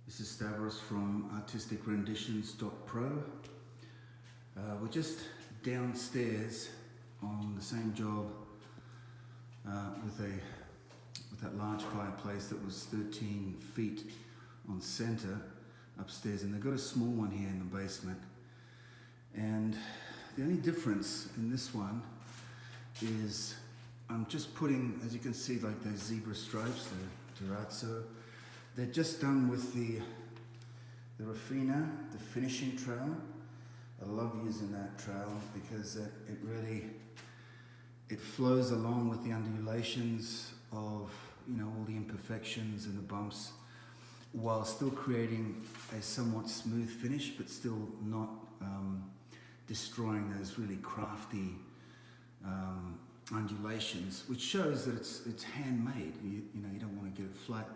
This is Stavros from artisticrenditions.pro. We're just downstairs on the same job with that large fireplace that was 13 feet on center upstairs, and they've got a small one here in the basement. And the only difference in this one is I'm just putting, as you can see, like those zebra stripes, the terrazzo. They're just done with the raffina, the finishing trowel. I love using that trowel because it flows along with the undulations of, you know, all the imperfections and the bumps, while still creating a somewhat smooth finish, but still not destroying those really crafty undulations, which shows that it's handmade. You know, you don't want to get it flat,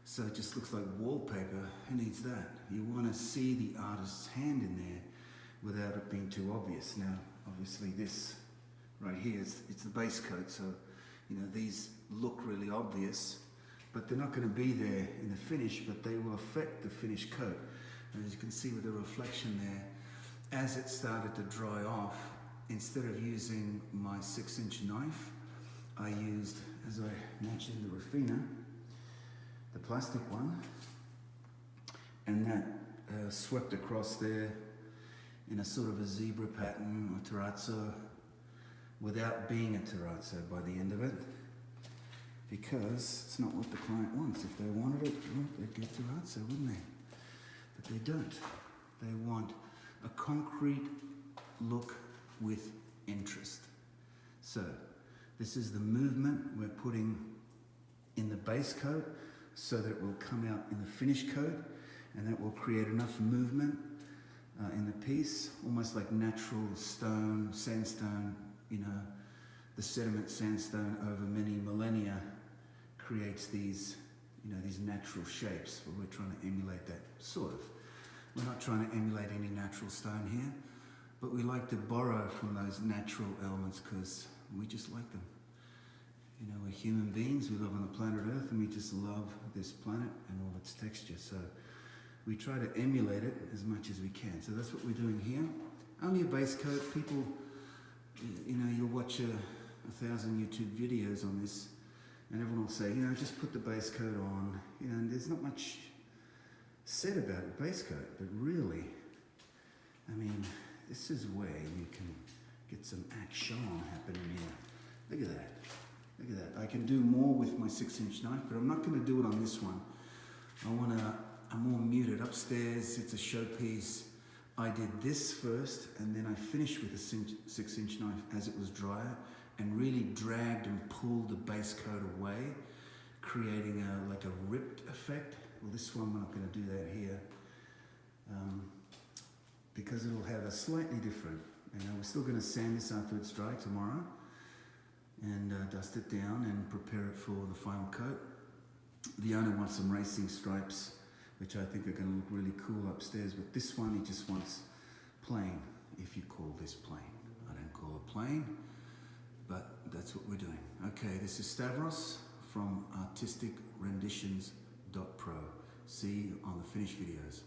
so it just looks like wallpaper. Who needs that? You want to see the artist's hand in there without it being too obvious. Now, obviously, this right here, it's the base coat, so you know these look really obvious, but they're not going to be there in the finish, but they will affect the finished coat. And as you can see with the reflection there, as it started to dry off, instead of using my 6-inch knife, I used, as I mentioned, the raffina, the plastic one, and that swept across there in a sort of a zebra pattern or terrazzo, without being a terrazzo by the end of it, because it's not what the client wants. If they wanted it, well, they'd get terrazzo, wouldn't they? But they don't. They want a concrete look with interest. So this is the movement we're putting in the base coat so that it will come out in the finish coat, and that will create enough movement in the piece, almost like natural stone, sandstone. You know, the sediment sandstone over many millennia creates these, you know, these natural shapes. Well, we're trying to emulate that, sort of. We're not trying to emulate any natural stone here, but we like to borrow from those natural elements because we just like them. You know, we're human beings, we live on the planet Earth, and we just love this planet and all its texture. So we try to emulate it as much as we can. So that's what we're doing here. Only a base coat. People, you know, you'll watch 1,000 YouTube videos on this, and everyone will say, you know, just put the base coat on. You know, and there's not much said about a base coat, but really, I mean, this is where you can get some action happening here. Look at that. Look at that. I can do more with my 6-inch knife, but I'm not going to do it on this one. I'm more muted. Upstairs, it's a showpiece. I did this first, and then I finished with a 6-inch knife as it was drier, and really dragged and pulled the base coat away, creating like a ripped effect. Well, this one, we're not going to do that here, because it'll have a slightly different. You know, we're still going to sand this after it's dry tomorrow, and dust it down and prepare it for the final coat. The owner wants some racing stripes, which I think are going to look really cool upstairs, but this one he just wants plain, if you call this plain. I don't call it plain, but that's what we're doing. Okay, this is Stavros from artisticrenditions.pro. See you on the finished videos.